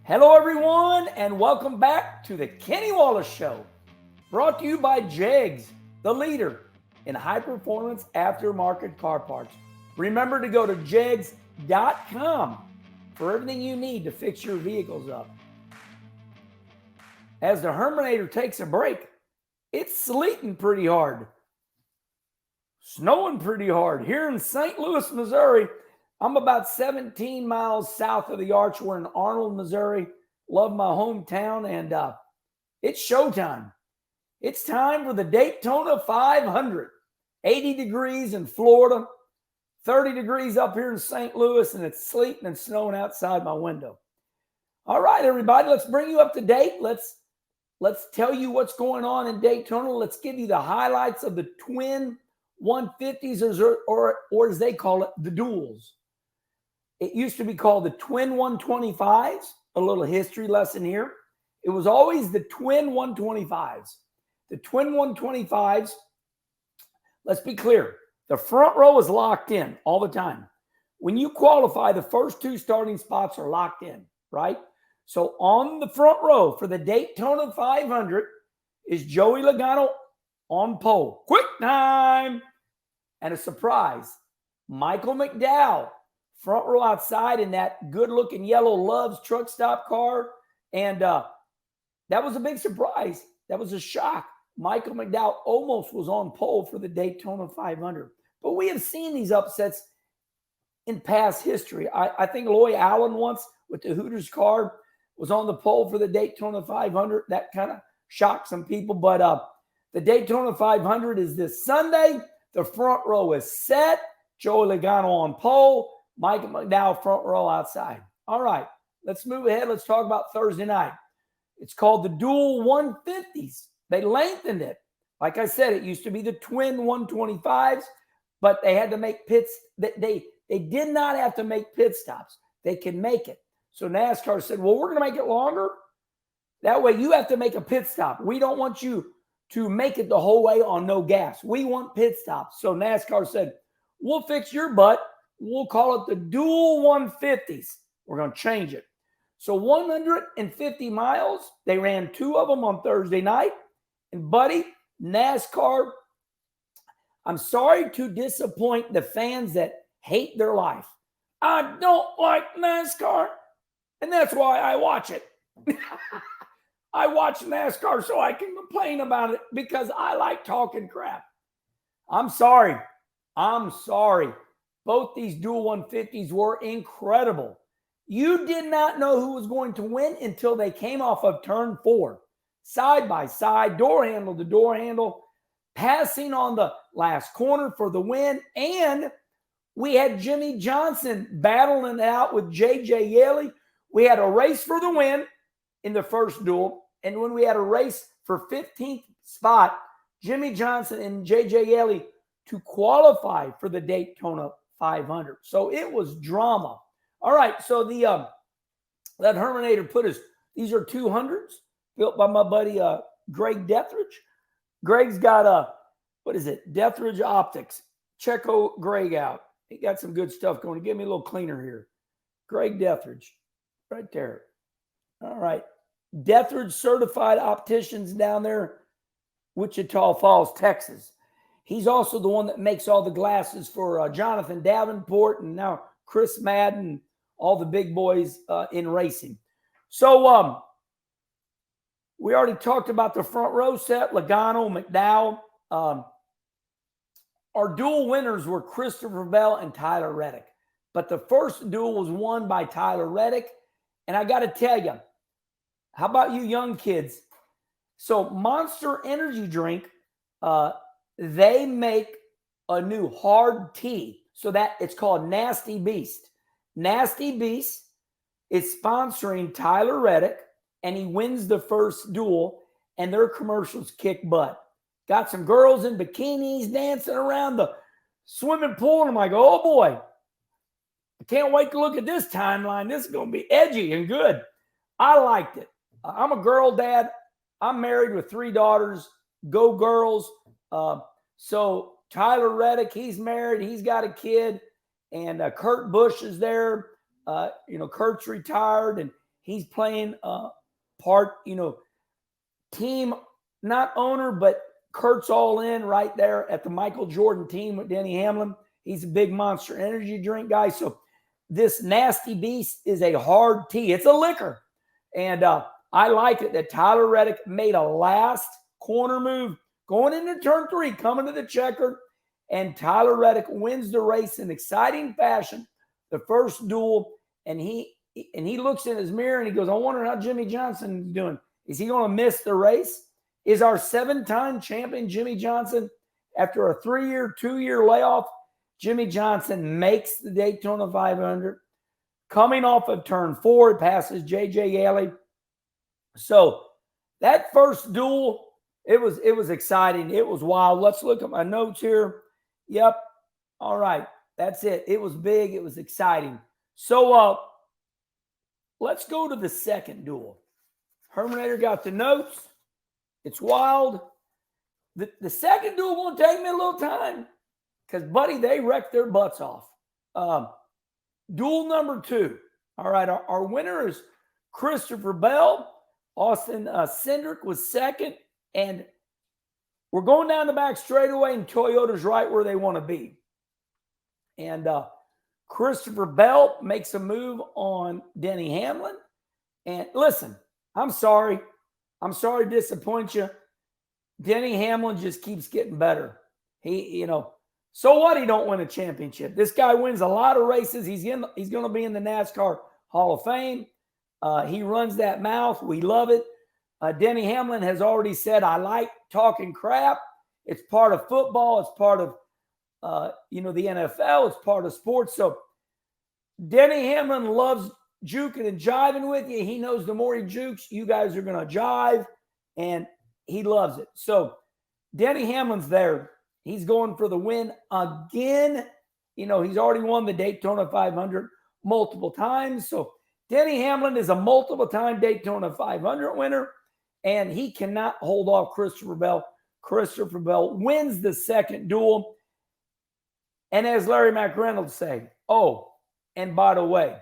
Hello, everyone, and welcome back to the Kenny Wallace Show, brought to you by JEGS, the leader in high-performance aftermarket car parts. Remember to go to jegs.com for everything you need to fix your vehicles up. As the Herminator takes a break, it's sleeting pretty hard, snowing pretty hard here in St. Louis, Missouri. I'm about 17 miles south of the Arch. We're in Arnold, Missouri. Love my hometown, and it's showtime. It's time for the Daytona 500. 80 degrees in Florida, 30 degrees up here in St. Louis, and it's sleeting and snowing outside my window. All right, everybody, let's bring you up to date. Let's tell you what's going on in Daytona. Let's give you the highlights of the twin 150s, or as they call it, the Duels. It used to be called the twin 125s. A little history lesson here. It was always the twin 125s. The twin 125s, let's be clear, the front row is locked in all the time. When you qualify, the first two starting spots are locked in, right? So on the front row for the Daytona 500 is Joey Logano on pole. Quick time! And a surprise, Michael McDowell, front row outside in that good-looking yellow Love's truck stop car. And that was a big surprise. That was a shock. Michael McDowell almost was on pole for the Daytona 500. But we have seen these upsets in past history. I think Loy Allen once with the Hooters car was on the pole for the Daytona 500. That kind of shocked some people. But the Daytona 500 is this Sunday. The front row is set. Joey Logano on pole. Michael McDowell front row outside. All right, let's move ahead. Let's talk about Thursday night. It's called the Dual 150s. They lengthened it. Like I said, it used to be the twin 125s, but they had to make pits. They did not have to make pit stops. They can make it. So NASCAR said, well, we're going to make it longer. That way you have to make a pit stop. We don't want you to make it the whole way on no gas. We want pit stops. So NASCAR said, we'll fix your butt. We'll call it the Dual 150s. We're going to change it. So 150 miles. They ran two of them on Thursday night. And, buddy, NASCAR, I'm sorry to disappoint the fans that hate their life. I don't like NASCAR, and that's why I watch it. I watch NASCAR so I can complain about it because I like talking crap. I'm sorry. Both these Dual 150s were incredible. You did not know who was going to win until they came off of turn 4. Side by side, door handle to door handle, passing on the last corner for the win. And we had Jimmy Johnson battling it out with J.J. Yeley. We had a race for the win in the first duel. And when we had a race for 15th spot, Jimmy Johnson and J.J. Yeley to qualify for the Daytona 500. So it was drama. All right, so that Herminator these are 200s built by my buddy Greg Dethridge. Greg's got Dethridge Optics. Check Greg out. He got some good stuff going. Give me a little cleaner here. Greg Dethridge, right there. All right. Dethridge certified opticians down there, Wichita Falls, Texas. He's also the one that makes all the glasses for Jonathan Davenport and now Chris Madden, all the big boys in racing. So we already talked about the front row set, Logano, McDowell. Our dual winners were Christopher Bell and Tyler Reddick. But the first duel was won by Tyler Reddick. And I got to tell you, how about you young kids? So Monster Energy Drink, they make a new hard tea. So that it's called Nasty Beast. Nasty Beast is sponsoring Tyler Reddick, and he wins the first duel, and their commercials kick butt. Got some girls in bikinis dancing around the swimming pool, and I'm like, oh boy, I can't wait to look at this timeline. This is going to be edgy and good. I liked it. I'm a girl dad. I'm married with 3 daughters. Go girls. So Tyler Reddick, he's married. He's got a kid. And Kurt Busch is there. Kurt's retired. And He's playing part, team, not owner, but Kurt's all in right there at the Michael Jordan team with Denny Hamlin. He's a big Monster Energy drink guy. So this Nasty Beast is a hard tea. It's a liquor. And I like it that Tyler Reddick made a last corner move going into turn 3, coming to the checker. And Tyler Reddick wins the race in exciting fashion, the first duel. And he looks in his mirror and he goes, I wonder how Jimmy Johnson is doing. Is he going to miss the race? Is our 7-time champion Jimmy Johnson, after a 3-year, 2-year layoff, Jimmy Johnson makes the Daytona 500. Coming off of turn 4, it passes J.J. Yeley. So that first duel, it was exciting. It was wild. Let's look at my notes here. Yep. All right. That's it. It was big. It was exciting. So let's go to the second duel. Herminator got the notes. It's wild. The second duel won't take me a little time because, buddy, they wrecked their butts off. Duel number 2. All right, our winner is Christopher Bell. Austin Cindric was second. And we're going down the back straightaway, and Toyota's right where they want to be. And Christopher Bell makes a move on Denny Hamlin. And listen, I'm sorry. I'm sorry to disappoint you. Denny Hamlin just keeps getting better. So what? He don't win a championship. This guy wins a lot of races. He's going to be in the NASCAR Hall of Fame. He runs that mouth. We love it. Denny Hamlin has already said, I like talking crap. It's part of football. It's part of, the NFL. It's part of sports. So Denny Hamlin loves juking and jiving with you. He knows the more he jukes, you guys are going to jive, and he loves it. So Denny Hamlin's there. He's going for the win again. He's already won the Daytona 500 multiple times. So Denny Hamlin is a multiple-time Daytona 500 winner, and he cannot hold off Christopher Bell. Christopher Bell wins the second duel. And as Larry McReynolds say, oh, and by the way,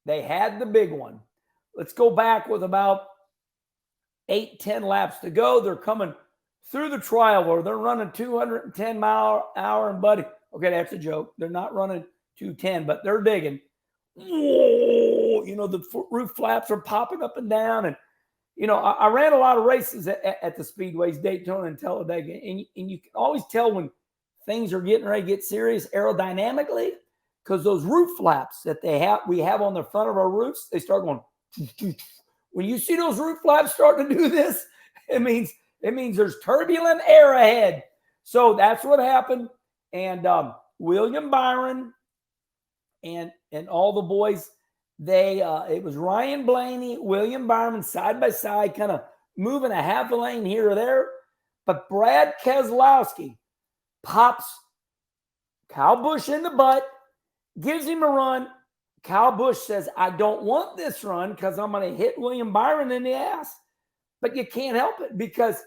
they had the big one. Let's go back with about 8-10 laps to go. They're coming through the trial where they're running 210 mile an hour. And buddy, okay, that's a joke. They're not running 210, but they're digging. Whoa, the roof flaps are popping up and down. And, I ran a lot of races at the speedways, Daytona and Talladega. And you can always tell when things are getting ready to get serious aerodynamically, because those roof flaps that we have on the front of our roofs, they start going. When you see those roof flaps starting to do this, it means there's turbulent air ahead. So that's what happened. And William Byron and all the boys, it was Ryan Blaney, William Byron side by side, kind of moving a half a lane here or there. But Brad Keselowski pops Kyle Busch in the butt, gives him a run. Kyle Busch says, I don't want this run because I'm going to hit William Byron in the ass. But you can't help it because,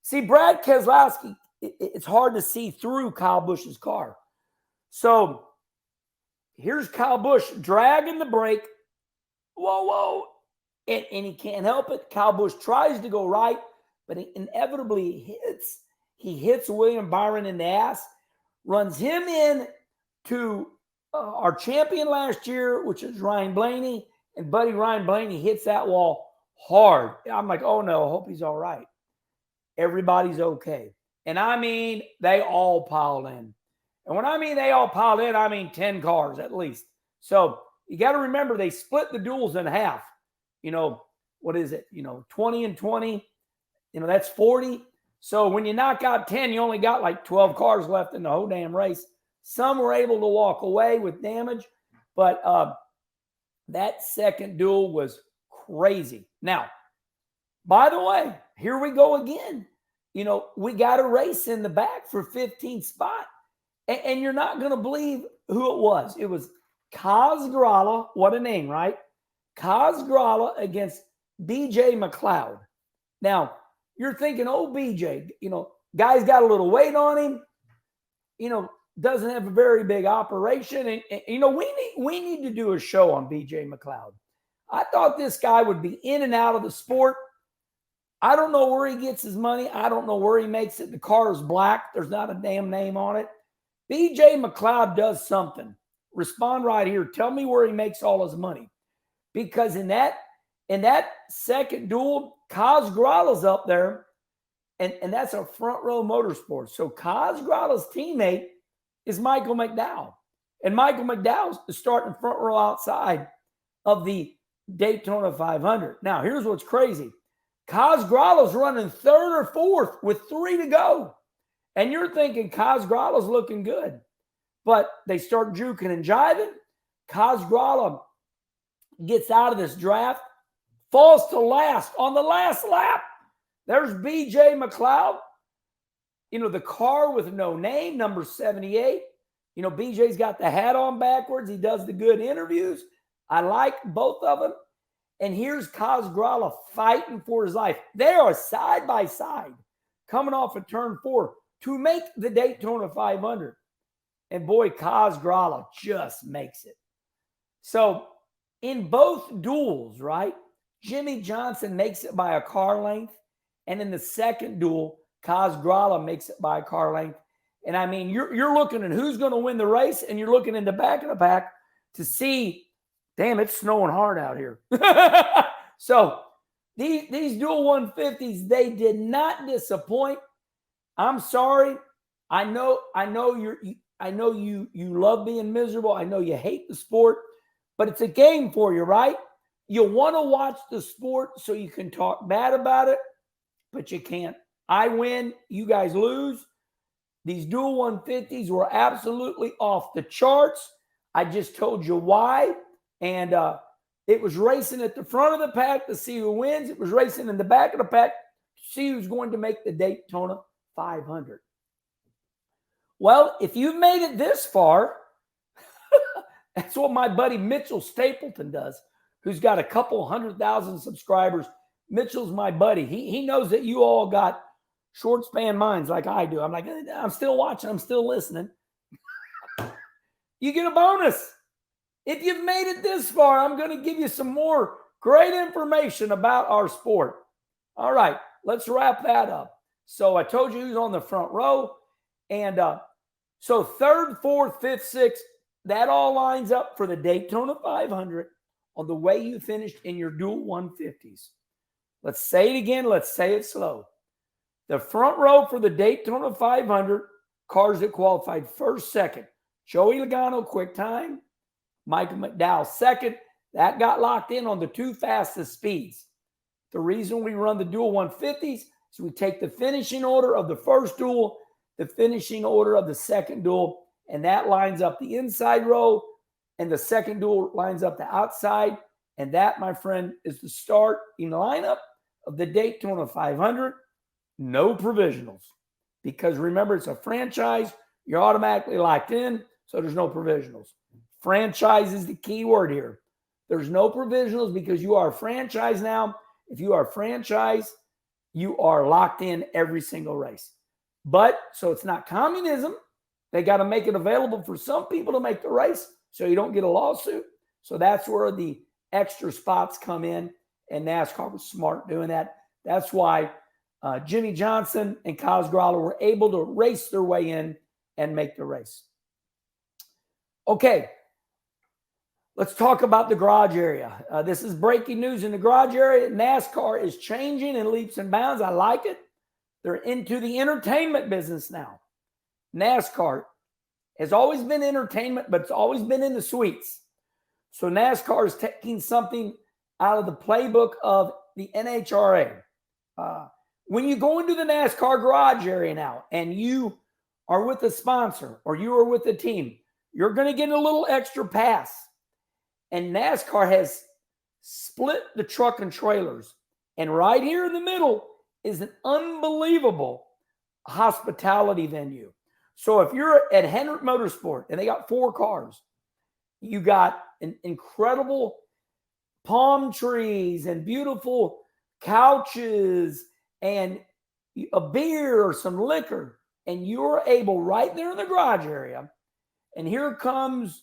see, Brad Keselowski, it's hard to see through Kyle Busch's car. So here's Kyle Busch dragging the brake. Whoa. And he can't help it. Kyle Busch tries to go right, but he inevitably hits William Byron in the ass, runs him in to our champion last year, which is Ryan Blaney. And buddy, Ryan Blaney hits that wall hard. I'm like, oh no, I hope he's all right. Everybody's okay. And I mean, they all piled in. And when I mean they all piled in, I mean 10 cars at least. So you got to remember they split the duels in half. What is it? 20 and 20. That's 40. So when you knock out 10, you only got like 12 cars left in the whole damn race. Some were able to walk away with damage, but that second duel was crazy. Now, by the way, here we go again. We got a race in the back for 15th spot. And you're not going to believe who it was. It was Kaz Grala. What a name, right? Kaz Grala against BJ McLeod. Now, you're thinking, oh, BJ, guy's got a little weight on him, doesn't have a very big operation. And we need to do a show on BJ McLeod. I thought this guy would be in and out of the sport. I don't know where he gets his money. I don't know where he makes it. The car is black. There's not a damn name on it. BJ McLeod does something. Respond right here. Tell me where he makes all his money. Because in that second duel, Kaz Grala's up there, and that's a front row motorsport. So Kaz Grala's teammate is Michael McDowell. And Michael McDowell is starting front row outside of the Daytona 500. Now, here's what's crazy. Kaz Grala's running third or fourth with 3 to go. And you're thinking Kaz Grala's looking good. But they start juking and jiving. Kaz Grala gets out of this draft, falls to last on the last lap. There's BJ McLeod. You know, the car with no name, number 78. You know, BJ's got the hat on backwards. He does the good interviews. I like both of them. And here's Kaz Grala fighting for his life. They are side by side coming off of turn 4 to make the Daytona 500. And boy, Kaz Grala just makes it. So in both duels, right, Jimmy Johnson makes it by a car length. And in the second duel, Kaz Grala makes it by a car length. And I mean, you're looking at who's going to win the race, and you're looking in the back of the pack to see, damn, it's snowing hard out here. So these dual 150s, they did not disappoint. I'm sorry. I know you love being miserable. I know you hate the sport, but it's a game for you, right? You want to watch the sport so you can talk bad about it, but you can't. I win, you guys lose. These dual 150s were absolutely off the charts. I just told you why. And it was racing at the front of the pack to see who wins. It was racing in the back of the pack to see who's going to make the Daytona 500. Well, if you've made it this far, that's what my buddy Mitchell Stapleton does, who's got a couple 100,000 subscribers. Mitchell's my buddy. He knows that you all got short span minds like I do. I'm like, I'm still watching. I'm still listening. You get a bonus. If you've made it this far, I'm going to give you some more great information about our sport. All right, let's wrap that up. So I told you who's on the front row. And so third, fourth, fifth, sixth, that all lines up for the Daytona 500 on the way you finished in your dual 150s. Let's say it again. Let's say it slow. The front row for the Daytona 500, cars that qualified first, second. Joey Logano, quick time. Michael McDowell, second. That got locked in on the 2 fastest speeds. The reason we run the dual 150s is we take the finishing order of the first duel, the finishing order of the second duel, and that lines up the inside row, and the second duel lines up the outside. And that, my friend, is the start in the lineup of the Daytona 500. No provisionals. Because remember, it's a franchise. You're automatically locked in, so there's no provisionals. Franchise is the key word here. There's no provisionals because you are a franchise now. If you are a franchise, you are locked in every single race. But, so it's not communism. They got to make it available for some people to make the race so you don't get a lawsuit. So that's where the extra spots come in, and NASCAR was smart doing that. That's why Jimmy Johnson and Kaz Grala were able to race their way in and make the race. Okay, let's talk about the garage area. This is breaking news in the garage area. NASCAR is changing in leaps and bounds. I like it. They're into the entertainment business now. NASCAR has always been entertainment, but it's always been in the suites. So NASCAR is taking something out of the playbook of the NHRA. When you go into the NASCAR garage area now and you are with a sponsor or you are with a team, you're going to get a little extra pass. And NASCAR has split the truck and trailers. And right here in the middle is an unbelievable hospitality venue. So if you're at Hendrick Motorsport and they got 4 cars, you got an incredible palm trees and beautiful couches and a beer or some liquor, and you're able right there in the garage area. And here comes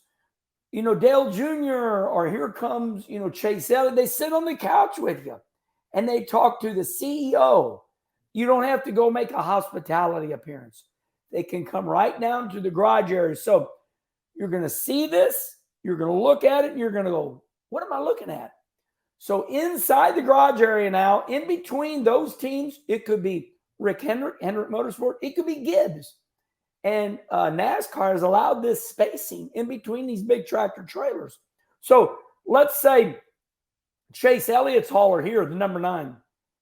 Dale Jr. or here comes, Chase Elliott. They sit on the couch with you and they talk to the CEO. You don't have to go make a hospitality appearance. They can come right down to the garage area. So you're going to see this, you're going to look at it, and you're going to go, what am I looking at? So inside the garage area now, in between those teams, it could be Rick Hendrick Motorsport, it could be Gibbs. And NASCAR has allowed this spacing in between these big tractor trailers. So let's say Chase Elliott's hauler here, the number 9.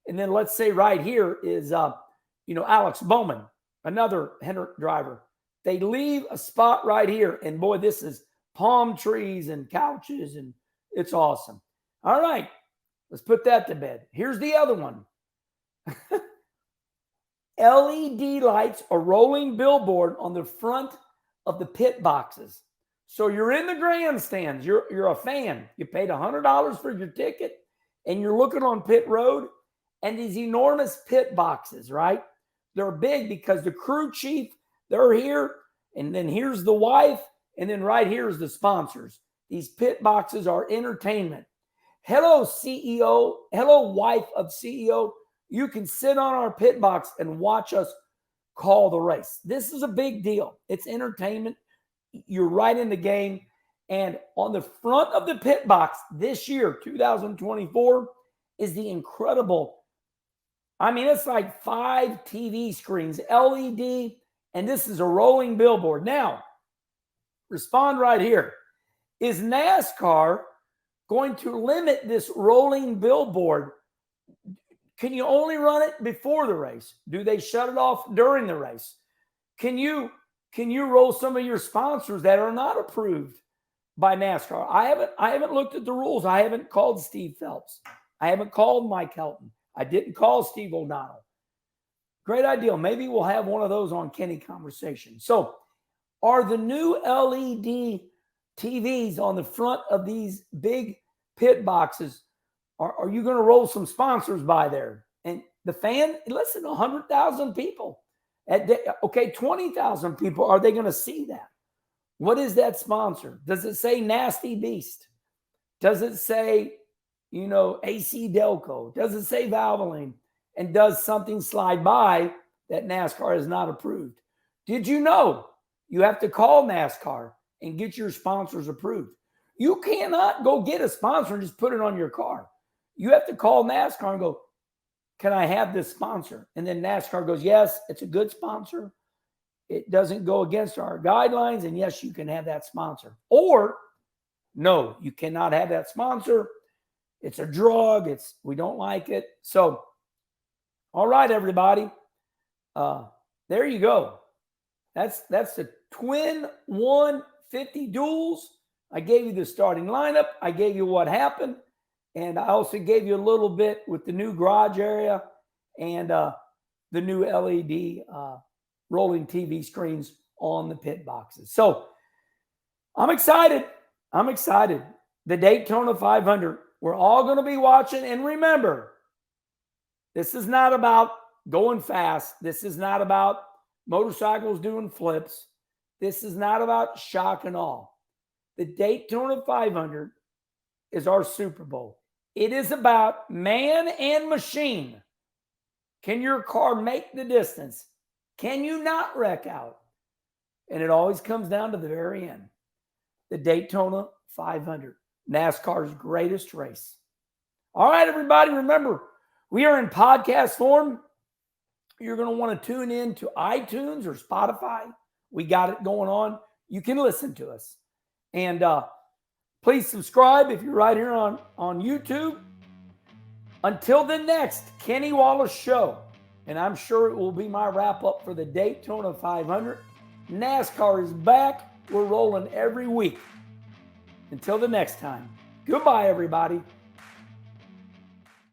And then let's say right here is, Alex Bowman, another Hendrick driver. They leave a spot right here. And boy, this is palm trees and couches, and it's awesome. All right, let's put that to bed. Here's the other one. LED lights, a rolling billboard on the front of the pit boxes. So you're in the grandstands. You're a fan. You paid $100 for your ticket, and you're looking on pit road, and these enormous pit boxes, right? They're big because the crew chief, they're here, and then here's the wife, and then right here is the sponsors. These pit boxes are entertainment. Hello, CEO. Hello, wife of CEO. You can sit on our pit box and watch us call the race. This is a big deal. It's entertainment. You're right in the game. And on the front of the pit box this year, 2024, is the incredible, it's like 5 TV screens, LED, and this is a rolling billboard. Now, respond right here. Is NASCAR going to limit this rolling billboard? Can you only run it before the race? Do they shut it off during the race? Can you roll some of your sponsors that are not approved by NASCAR? I haven't looked at the rules. I haven't called Steve Phelps. I haven't called Mike Helton. I didn't call Steve O'Donnell. Great idea. Maybe we'll have one of those on Kenny Conversation. So are the new LED TVs on the front of these big pit boxes, are you going to roll some sponsors by there? And the fan, listen, 100,000 people. 20,000 people, are they going to see that? What is that sponsor? Does it say Nasty Beast? Does it say, AC Delco? Does it say Valvoline? And does something slide by that NASCAR has not approved? Did you know you have to call NASCAR and get your sponsors approved? You cannot go get a sponsor and just put it on your car. You have to call NASCAR and go, can I have this sponsor? And then NASCAR goes, yes, it's a good sponsor. It doesn't go against our guidelines. And yes, you can have that sponsor. Or no, you cannot have that sponsor. It's a drug. We don't like it. So, all right, everybody. There you go. That's the twin 150 duels. I gave you the starting lineup. I gave you what happened. And I also gave you a little bit with the new garage area and the new LED rolling TV screens on the pit boxes. So I'm excited. The Daytona 500. We're all going to be watching. And remember, this is not about going fast. This is not about motorcycles doing flips. This is not about shock and awe. The Daytona 500 is our Super Bowl. It is about man and machine. Can your car make the distance? Can you not wreck out? And it always comes down to the very end. The Daytona 500, NASCAR's greatest race. All right, everybody, remember, we are in podcast form. You're going to want to tune in to iTunes or Spotify. We got it going on. You can listen to us. And please subscribe if you're right here on YouTube. Until the next Kenny Wallace show, and I'm sure it will be my wrap-up for the Daytona 500. NASCAR is back. We're rolling every week. Until the next time, goodbye, everybody.